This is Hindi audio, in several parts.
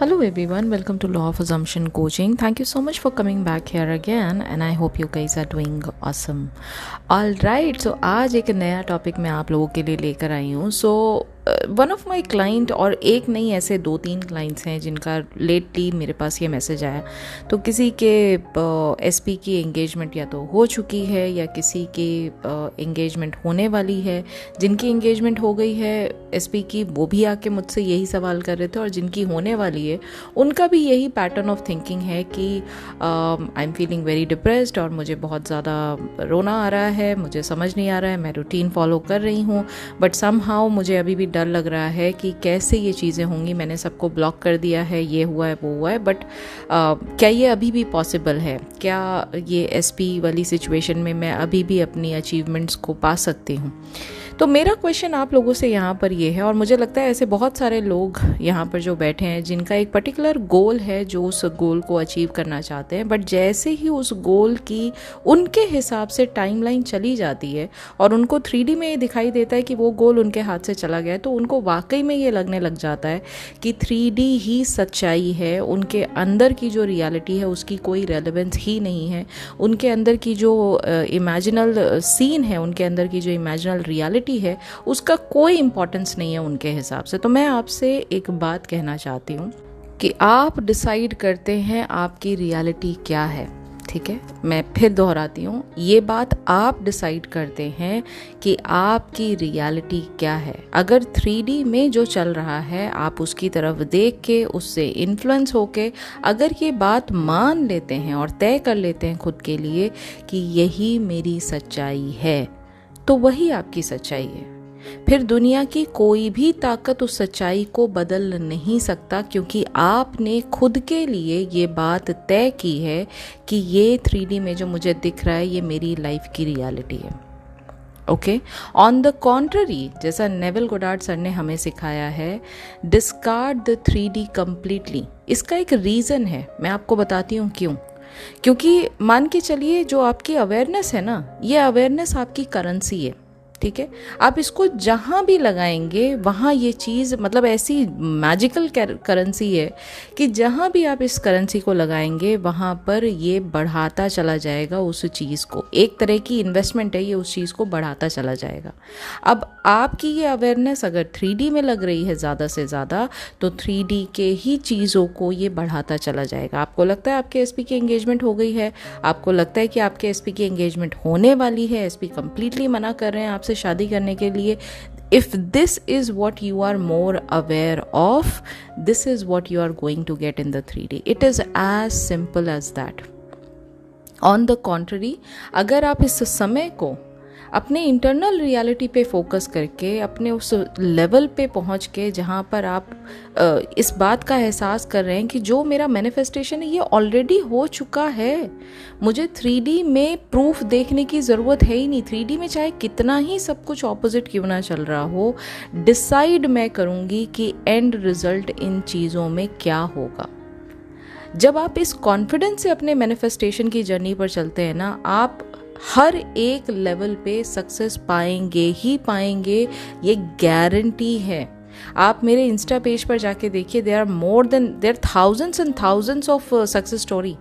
Hello everyone, welcome to Law of Assumption Coaching. Thank you so much for coming back here again and I hope you guys are doing awesome. Alright, so आज एक नया टॉपिक मैं आप लोगों के लिए लेकर आई हूँ. वन ऑफ माई क्लाइंट, और एक नहीं ऐसे 2-3 क्लाइंट्स हैं जिनका लेटली मेरे पास ये मैसेज आया. तो किसी के एसपी की एंगेजमेंट या तो हो चुकी है या किसी की एंगेजमेंट होने वाली है. जिनकी एंगेजमेंट हो गई है एसपी की, वो भी आके मुझसे यही सवाल कर रहे थे, और जिनकी होने वाली है उनका भी यही पैटर्न ऑफ थिंकिंग है कि I am feeling very depressed और मुझे बहुत ज़्यादा रोना आ रहा है, मुझे समझ नहीं आ रहा है, मैं रूटीन फॉलो कर रही हूँ बट समहाउ मुझे अभी भी डर लग रहा है कि कैसे ये चीज़ें होंगी. मैंने सबको ब्लॉक कर दिया है, ये हुआ है वो हुआ है, बट क्या ये अभी भी पॉसिबल है? क्या ये एसपी वाली सिचुएशन में मैं अभी भी अपनी अचीवमेंट्स को पा सकती हूँ? तो मेरा क्वेश्चन आप लोगों से यहाँ पर ये है, और मुझे लगता है ऐसे बहुत सारे लोग यहाँ पर जो बैठे हैं जिनका एक पर्टिकुलर गोल है, जो उस गोल को अचीव करना चाहते हैं, बट जैसे ही उस गोल की उनके हिसाब से टाइमलाइन चली जाती है और उनको 3D में ये दिखाई देता है कि वो गोल उनके हाथ से चला गया है, तो उनको वाकई में ये लगने लग जाता है कि 3D ही सच्चाई है. उनके अंदर की जो रियलिटी है उसकी कोई रेलेवेंस ही नहीं है. उनके अंदर की जो इमेजिनल सीन है, उनके अंदर की जो इमेजिनल रियलिटी है, उसका कोई इंपॉर्टेंस नहीं है उनके हिसाब से. तो मैं आपसे एक बात कहना चाहती हूँ कि आप डिसाइड करते हैं आपकी रियलिटी क्या है. ठीक है, मैं फिर दोहराती हूँ, ये बात आप डिसाइड करते हैं कि आपकी रियलिटी क्या है. अगर 3D में जो चल रहा है आप उसकी तरफ देख के, उससे इन्फ्लुएंस होके अगर ये बात मान लेते हैं और तय कर लेते हैं खुद के लिए कि यही मेरी सच्चाई है, तो वही आपकी सच्चाई है. फिर दुनिया की कोई भी ताकत उस सच्चाई को बदल नहीं सकता, क्योंकि आपने खुद के लिए ये बात तय की है कि ये 3D में जो मुझे दिख रहा है ये मेरी लाइफ की रियलिटी है. ओके, ऑन द कॉन्ट्ररी, जैसा नेविल गोडार्ड सर ने हमें सिखाया है, डिस्कार्ड द 3D कंप्लीटली. इसका एक रीज़न है, मैं आपको बताती हूँ क्यों. क्योंकि मान के चलिए जो आपकी अवेयरनेस है ना, ये अवेयरनेस आपकी करेंसी है. ठीक है, आप इसको जहाँ भी लगाएंगे वहाँ ये चीज़, मतलब ऐसी मैजिकल करेंसी है कि जहाँ भी आप इस करेंसी को लगाएंगे वहाँ पर ये बढ़ाता चला जाएगा उस चीज़ को. एक तरह की इन्वेस्टमेंट है, ये उस चीज़ को बढ़ाता चला जाएगा. अब आपकी ये अवेयरनेस अगर 3D में लग रही है ज़्यादा से ज़्यादा, तो 3D के ही चीज़ों को ये बढ़ाता चला जाएगा. आपको लगता है आपके एसपी की एंगेजमेंट हो गई है, आपको लगता है कि आपके एसपी की एंगेजमेंट होने वाली है, एसपी कंप्लीटली मना कर रहे हैं आपसे शादी करने के लिए. If this is what you are more aware of, this is what you are going to get in the 3D. It is as simple as that. On the contrary, अगर आप इस समय को अपने इंटरनल रियलिटी पे फोकस करके, अपने उस लेवल पे पहुंच के जहाँ पर आप इस बात का एहसास कर रहे हैं कि जो मेरा मैनिफेस्टेशन है ये ऑलरेडी हो चुका है, मुझे 3D में प्रूफ देखने की ज़रूरत है ही नहीं. 3D में चाहे कितना ही सब कुछ ऑपोजिट क्यों ना चल रहा हो, डिसाइड मैं करूँगी कि एंड रिजल्ट इन चीज़ों में क्या होगा. जब आप इस कॉन्फिडेंस से अपने मैनिफेस्टेशन की जर्नी पर चलते हैं ना, आप हर एक लेवल पे सक्सेस पाएंगे ही पाएंगे, ये गारंटी है. आप मेरे इंस्टा पेज पर जाके देखिए, there thousands and thousands of success story.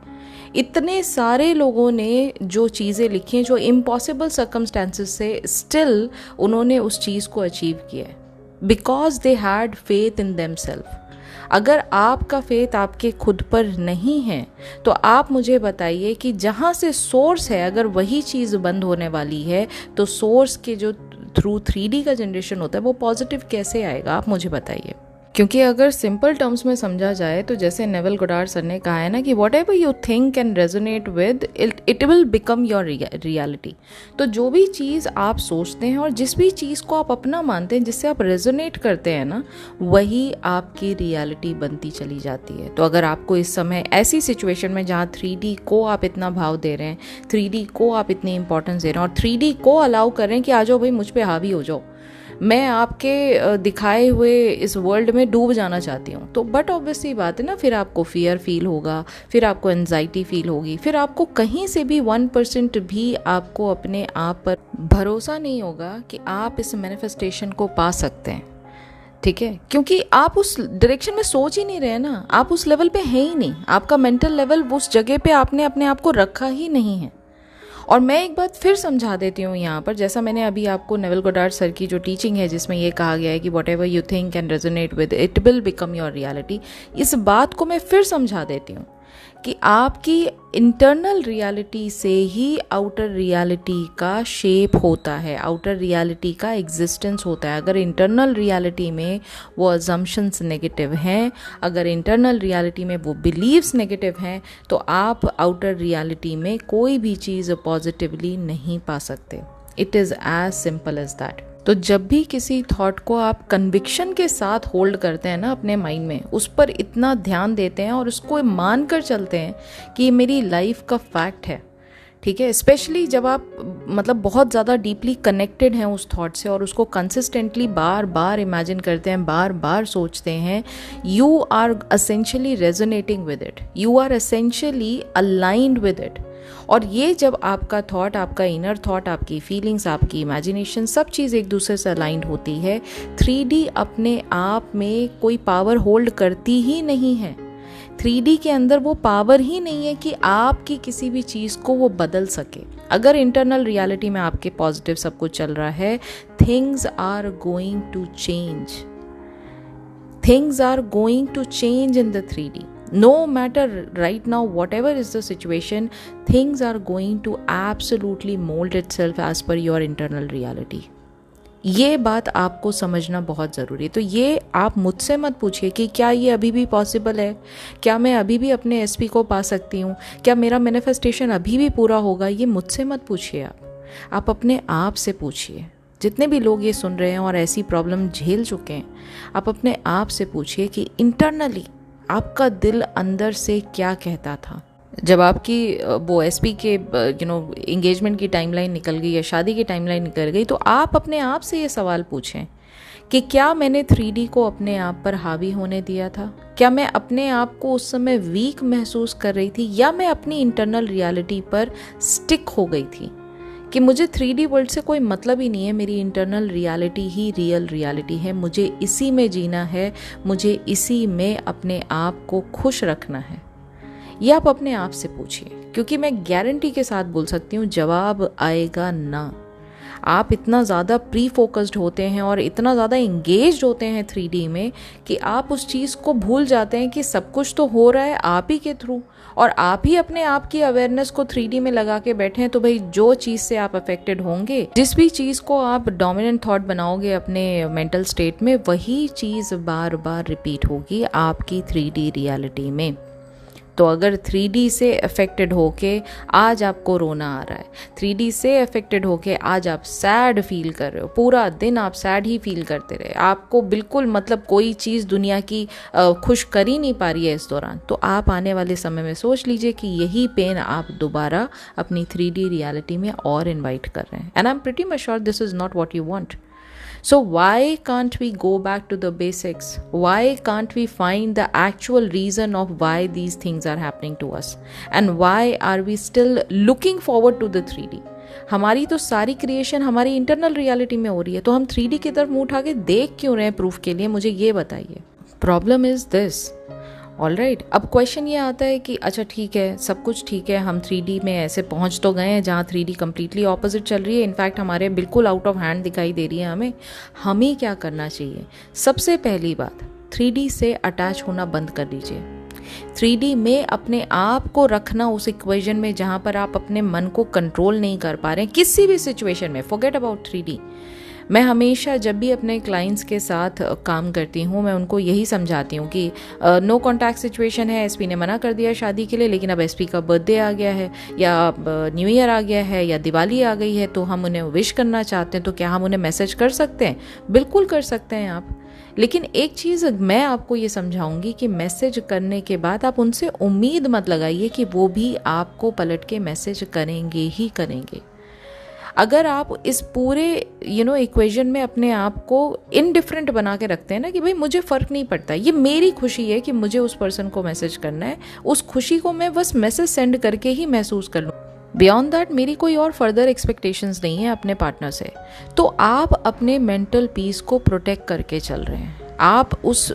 इतने सारे लोगों ने जो चीज़ें लिखी हैं, जो इम्पॉसिबल सर्कमस्टेंसेस से स्टिल उन्होंने उस चीज़ को अचीव किया है, because they had faith in themselves. अगर आपका फेथ आपके खुद पर नहीं है तो आप मुझे बताइए कि जहाँ से सोर्स है, अगर वही चीज़ बंद होने वाली है, तो सोर्स के जो थ्रू 3D का जनरेशन होता है वो पॉजिटिव कैसे आएगा, आप मुझे बताइए. क्योंकि अगर सिंपल टर्म्स में समझा जाए तो जैसे नेविल गोडार्ड सर ने कहा है ना कि what ever you think and resonate with, it will become your reality. तो जो भी चीज़ आप सोचते हैं और जिस भी चीज़ को आप अपना मानते हैं, जिससे आप रेजोनेट करते हैं ना, वही आपकी रियलिटी बनती चली जाती है. तो अगर आपको इस समय ऐसी सिचुएशन में जहाँ 3D को आप इतना भाव दे रहे हैं, 3D को आप इतनी इंपॉर्टेंस दे रहे हैं और 3D को अलाउ कर रहे हैं कि आ जाओ भाई मुझ पे हावी हो जाओ, मैं आपके दिखाए हुए इस वर्ल्ड में डूब जाना चाहती हूँ, तो बट ऑब्वियसली बात है ना, फिर आपको फियर फील होगा, फिर आपको एंजाइटी फील होगी, फिर आपको कहीं से भी 1% भी आपको अपने आप पर भरोसा नहीं होगा कि आप इस मैनिफेस्टेशन को पा सकते हैं. ठीक है, क्योंकि आप उस डायरेक्शन में सोच ही नहीं रहे ना, आप उस लेवल पे हैं ही नहीं, आपका मेंटल लेवल उस जगह पे आपने अपने आप को रखा ही नहीं है। और मैं एक बात फिर समझा देती हूँ यहाँ पर, जैसा मैंने अभी आपको नेविल गोडार्ड सर की जो टीचिंग है जिसमें ये कहा गया है कि what ever you think and resonate with it will become your reality, इस बात को मैं फिर समझा देती हूँ कि आपकी इंटरनल रियलिटी से ही आउटर रियलिटी का शेप होता है, आउटर रियलिटी का एग्जिस्टेंस होता है। अगर इंटरनल रियलिटी में वो अजम्पशंस नेगेटिव हैं, अगर इंटरनल रियलिटी में वो बिलीव्स नेगेटिव हैं, तो आप आउटर रियलिटी में कोई भी चीज़ पॉजिटिवली नहीं पा सकते। It is as simple as that. तो जब भी किसी थॉट को आप कन्विक्शन के साथ होल्ड करते हैं ना अपने माइंड में, उस पर इतना ध्यान देते हैं और उसको मान कर चलते हैं कि ये मेरी लाइफ का फैक्ट है, ठीक है, स्पेशली जब आप मतलब बहुत ज़्यादा डीपली कनेक्टेड हैं उस थॉट से और उसको कंसिस्टेंटली बार बार इमेजिन करते हैं, बार बार सोचते हैं, you are essentially resonating with it, you are essentially aligned with it. और ये जब आपका थॉट, आपका इनर थॉट, आपकी फीलिंग्स, आपकी इमेजिनेशन, सब चीज़ एक दूसरे से अलाइंड होती है, 3D अपने आप में कोई पावर होल्ड करती ही नहीं है। 3D के अंदर वो पावर ही नहीं है कि आपकी किसी भी चीज़ को वो बदल सके। अगर इंटरनल रियलिटी में आपके पॉजिटिव सब कुछ चल रहा है, things are going to change, things are going to change in the 3D। No matter right now, whatever is the situation, things are going to absolutely mold itself as per your internal reality. ये बात आपको समझना बहुत ज़रूरी है। तो ये आप मुझसे मत पूछिए कि क्या ये अभी भी पॉसिबल है, क्या मैं अभी भी अपने SP को पा सकती हूँ, क्या मेरा मैनिफेस्टेशन अभी भी पूरा होगा, ये मुझसे मत पूछिए। आप अपने आप से पूछिए। जितने भी लोग ये सुन रहे हैं और ऐसी प्रॉब्लम झेल चुके हैं, आप अपने आप से पूछिए कि इंटरनली आपका दिल अंदर से क्या कहता था। जब आपकी वो SP के एंगेजमेंट की टाइमलाइन निकल गई या शादी की टाइमलाइन निकल गई, तो आप अपने आप से ये सवाल पूछें कि क्या मैंने 3D को अपने आप पर हावी होने दिया था? क्या मैं अपने आप को उस समय वीक महसूस कर रही थी, या मैं अपनी इंटरनल रियलिटी पर स्टिक हो गई थी कि मुझे 3D वर्ल्ड से कोई मतलब ही नहीं है, मेरी इंटरनल रियलिटी ही रियल रियलिटी है, मुझे इसी में जीना है, मुझे इसी में अपने आप को खुश रखना है। ये आप अपने आप से पूछिए, क्योंकि मैं गारंटी के साथ बोल सकती हूँ जवाब आएगा ना। आप इतना ज़्यादा प्री फोकस्ड होते हैं और इतना ज़्यादा इंगेज्ड होते हैं 3D में कि आप उस चीज़ को भूल जाते हैं कि सब कुछ तो हो रहा है आप ही के थ्रू, और आप ही अपने आप की अवेयरनेस को 3D में लगा के बैठे हैं। तो भाई जो चीज़ से आप अफेक्टेड होंगे, जिस भी चीज़ को आप डोमिनेंट थॉट बनाओगे अपने मेंटल स्टेट में, वही चीज़ बार बार रिपीट होगी आपकी 3D रियलिटी में। तो अगर 3D से अफेक्टेड होके आज आपको रोना आ रहा है, 3D से अफेक्टेड होके आज आप सैड फील कर रहे हो, पूरा दिन आप सैड ही फील करते रहे, आपको बिल्कुल मतलब कोई चीज़ दुनिया की खुश कर ही नहीं पा रही है इस दौरान, तो आप आने वाले समय में सोच लीजिए कि यही पेन आप दोबारा अपनी 3D रियलिटी में और इन्वाइट कर रहे हैं। And I am pretty much sure this is not what you want. So why can't we go back to the basics? Why can't we find the actual reason of why these things are happening to us? And why are we still looking forward to the 3D? हमारी तो सारी क्रिएशन हमारी इंटरनल रियलिटी में हो रही है, तो हम 3D की तरफ मुंह उठा के देख क्यों रहे हैं प्रूफ के लिए? मुझे ये बताइए। Problem is this. ऑलराइट, अब क्वेश्चन ये आता है कि अच्छा ठीक है, सब कुछ ठीक है, हम 3D में ऐसे पहुंच तो गए हैं जहाँ 3D कम्प्लीटली ऑपोजिट चल रही है, इनफैक्ट हमारे बिल्कुल आउट ऑफ हैंड दिखाई दे रही है हमें क्या करना चाहिए? सबसे पहली बात, 3D से अटैच होना बंद कर दीजिए। 3D में अपने आप को रखना उस इक्वेशन में जहाँ पर आप अपने मन को कंट्रोल नहीं कर पा रहे हैं किसी भी सिचुएशन में। Forget about 3D। मैं हमेशा जब भी अपने क्लाइंट्स के साथ काम करती हूँ, मैं उनको यही समझाती हूँ कि नो कॉन्टैक्ट सिचुएशन है, SP ने मना कर दिया शादी के लिए, लेकिन अब SP का बर्थडे आ गया है या न्यू ईयर आ गया है या दिवाली आ गई है, तो हम उन्हें विश करना चाहते हैं, तो क्या हम उन्हें मैसेज कर सकते हैं? बिल्कुल कर सकते हैं आप। लेकिन एक चीज़ मैं आपको ये समझाऊंगी कि मैसेज करने के बाद आप उनसे उम्मीद मत लगाइए कि वो भी आपको पलट के मैसेज करेंगे ही करेंगे। अगर आप इस पूरे इक्वेशन में अपने आप को इनडिफरेंट बना के रखते हैं ना कि भाई मुझे फ़र्क नहीं पड़ता, ये मेरी खुशी है कि मुझे उस पर्सन को मैसेज करना है, उस खुशी को मैं बस मैसेज सेंड करके ही महसूस कर लूँ, बियॉन्ड दैट मेरी कोई और फर्दर एक्सपेक्टेशंस नहीं है अपने पार्टनर से, तो आप अपने मेंटल पीस को प्रोटेक्ट करके चल रहे हैं। आप उस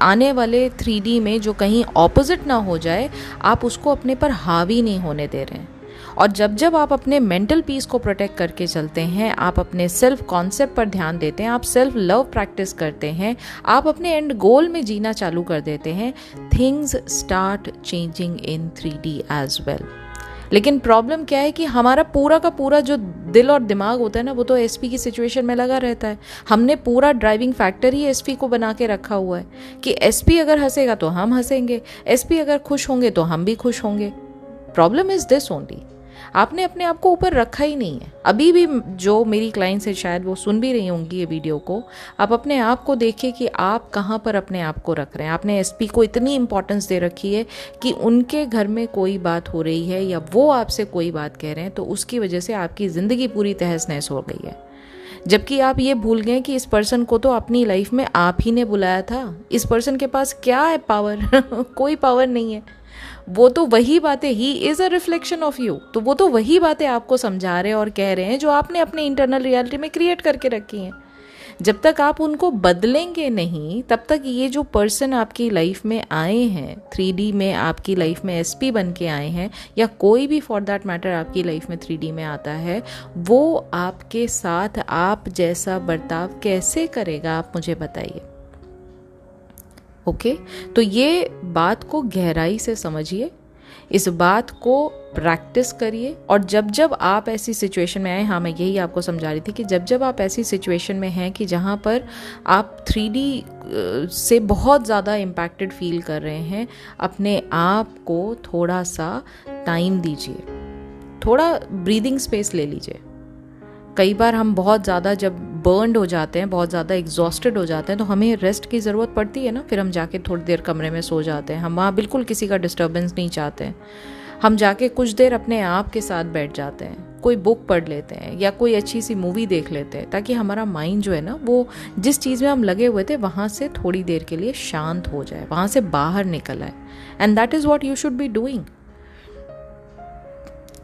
आने वाले 3D में जो कहीं ऑपोजिट ना हो जाए, आप उसको अपने पर हावी नहीं होने दे रहे हैं। और जब जब आप अपने मेंटल पीस को प्रोटेक्ट करके चलते हैं, आप अपने सेल्फ कॉन्सेप्ट पर ध्यान देते हैं, आप सेल्फ लव प्रैक्टिस करते हैं, आप अपने एंड गोल में जीना चालू कर देते हैं, things start changing in 3D as well. लेकिन प्रॉब्लम क्या है कि हमारा पूरा का पूरा जो दिल और दिमाग होता है ना, वो तो एसपी की सिचुएशन में लगा रहता है। हमने पूरा ड्राइविंग फैक्टर ही एसपी को बना के रखा हुआ है कि एसपी अगर हंसेगा तो हम हंसेंगे, एसपी अगर खुश होंगे तो हम भी खुश होंगे। प्रॉब्लम इज दिस ओनली, आपने अपने आप को ऊपर रखा ही नहीं है। अभी भी जो मेरी क्लाइंट्स है, शायद वो सुन भी रही होंगी ये वीडियो को, आप अपने आप को देखिए कि आप कहाँ पर अपने आप को रख रहे हैं। आपने एसपी को इतनी इंपॉर्टेंस दे रखी है कि उनके घर में कोई बात हो रही है या वो आपसे कोई बात कह रहे हैं तो उसकी वजह से आपकी ज़िंदगी पूरी तहस नहस हो गई है। जबकि आप ये भूल गए कि इस पर्सन को तो अपनी लाइफ में आप ही ने बुलाया था। इस पर्सन के पास क्या है पावर कोई पावर नहीं है। वो तो वही बातें, he is a reflection of you, तो वो तो वही बातें आपको समझा रहे हैं और कह रहे हैं जो आपने अपने इंटरनल रियलिटी में क्रिएट करके रखी हैं। जब तक आप उनको बदलेंगे नहीं, तब तक ये जो पर्सन आपकी लाइफ में आए हैं, 3D में आपकी लाइफ में एसपी बन के आए हैं, या कोई भी फॉर दैट मैटर आपकी लाइफ में 3D में आता है, वो आपके साथ आप जैसा बर्ताव कैसे करेगा, आप मुझे बताइए। ओके, तो ये बात को गहराई से समझिए, इस बात को प्रैक्टिस करिए। और जब जब आप ऐसी सिचुएशन में आए, हाँ मैं यही आपको समझा रही थी कि जब जब आप ऐसी सिचुएशन में हैं कि जहाँ पर आप 3D से बहुत ज़्यादा इम्पैक्टेड फील कर रहे हैं, अपने आप को थोड़ा सा टाइम दीजिए, थोड़ा ब्रीदिंग स्पेस ले लीजिए। कई बार हम बहुत ज़्यादा जब बर्नड हो जाते हैं, बहुत ज़्यादा एग्जॉस्टेड हो जाते हैं, तो हमें रेस्ट की ज़रूरत पड़ती है ना। फिर हम जाके थोड़ी देर कमरे में सो जाते हैं, हम वहाँ बिल्कुल किसी का डिस्टर्बेंस नहीं चाहते हैं। हम जाके कुछ देर अपने आप के साथ बैठ जाते हैं, कोई बुक पढ़ लेते हैं या कोई अच्छी सी मूवी देख लेते हैं, ताकि हमारा माइंड जो है ना, वो जिस चीज़ में हम लगे हुए थे वहाँ से थोड़ी देर के लिए शांत हो जाए, वहाँ से बाहर निकल आए। And that is what you should be doing.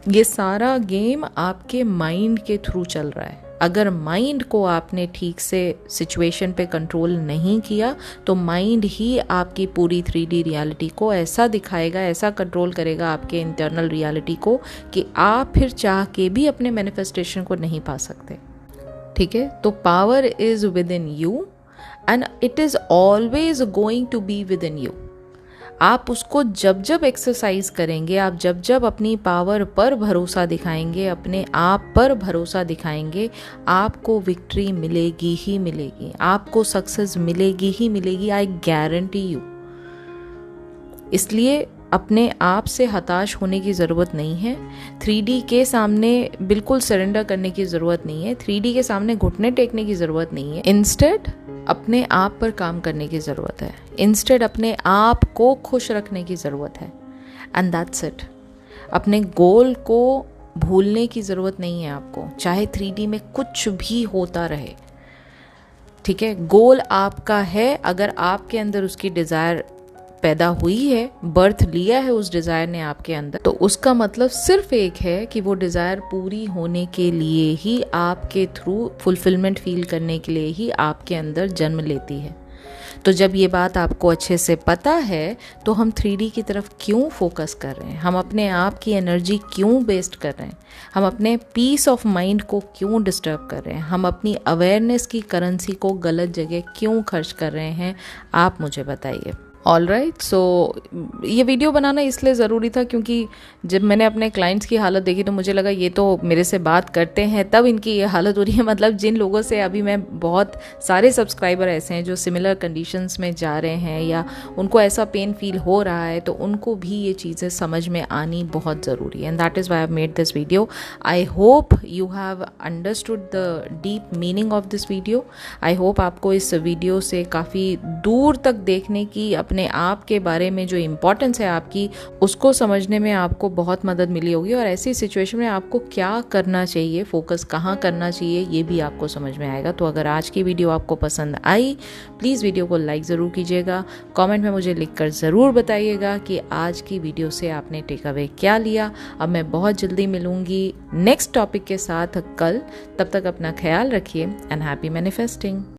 ये सारा गेम आपके माइंड के थ्रू चल रहा है। अगर माइंड को आपने ठीक से सिचुएशन पे कंट्रोल नहीं किया, तो माइंड ही आपकी पूरी 3D रियलिटी को ऐसा दिखाएगा, ऐसा कंट्रोल करेगा आपके इंटरनल रियलिटी को, कि आप फिर चाह के भी अपने मैनिफेस्टेशन को नहीं पा सकते। ठीक है, तो power is within you and it is always going to be within you. आप उसको जब जब एक्सरसाइज करेंगे, आप जब जब अपनी पावर पर भरोसा दिखाएंगे, अपने आप पर भरोसा दिखाएंगे, आपको विक्ट्री मिलेगी ही मिलेगी, आपको सक्सेस मिलेगी ही मिलेगी, आई गारंटी यू। इसलिए अपने आप से हताश होने की ज़रूरत नहीं है। 3D के सामने बिल्कुल सरेंडर करने की ज़रूरत नहीं है, 3D के सामने घुटने टेकने की ज़रूरत नहीं है। इंस्टेड अपने आप पर काम करने की ज़रूरत है, इंस्टेड अपने आप को खुश रखने की ज़रूरत है। And that's it. अपने गोल को भूलने की ज़रूरत नहीं है आपको, चाहे 3D में कुछ भी होता रहे। ठीक है, गोल आपका है। अगर आपके अंदर उसकी डिज़ायर पैदा हुई है, बर्थ लिया है उस डिज़ायर ने आपके अंदर, तो उसका मतलब सिर्फ एक है कि वो डिज़ायर पूरी होने के लिए ही, आपके थ्रू फुलफिलमेंट फील करने के लिए ही आपके अंदर जन्म लेती है। तो जब ये बात आपको अच्छे से पता है, तो हम 3D की तरफ क्यों फोकस कर रहे हैं, हम अपने आप की एनर्जी क्यों वेस्ट कर रहे हैं, हम अपने पीस ऑफ माइंड को क्यों डिस्टर्ब कर रहे हैं, हम अपनी अवेयरनेस की करेंसी को गलत जगह क्यों खर्च कर रहे हैं, आप मुझे बताइए। ऑल राइट, सो ये वीडियो बनाना इसलिए ज़रूरी था क्योंकि जब मैंने अपने क्लाइंट्स की हालत देखी तो मुझे लगा ये तो मेरे से बात करते हैं तब इनकी ये हालत हो रही है। मतलब जिन लोगों से अभी मैं, बहुत सारे सब्सक्राइबर ऐसे हैं जो सिमिलर कंडीशंस में जा रहे हैं या उनको ऐसा पेन फील हो रहा है, तो उनको भी ये चीज़ें समझ में आनी बहुत ज़रूरी है। And that is why I have made this video. I hope you have understood the deep meaning of this video. I hope आपको इस वीडियो से काफ़ी दूर तक देखने की, अपने आप के बारे में जो इम्पोर्टेंस है आपकी, उसको समझने में आपको बहुत मदद मिली होगी। और ऐसी सिचुएशन में आपको क्या करना चाहिए, फोकस कहाँ करना चाहिए, ये भी आपको समझ में आएगा। तो अगर आज की वीडियो आपको पसंद आई, प्लीज़ वीडियो को लाइक ज़रूर कीजिएगा, कमेंट में मुझे लिखकर ज़रूर बताइएगा कि आज की वीडियो से आपने टेक अवे क्या लिया। अब मैं बहुत जल्दी मिलूंगी नेक्स्ट टॉपिक के साथ कल। तब तक अपना ख्याल रखिए एंड हैप्पी मैनिफेस्टिंग।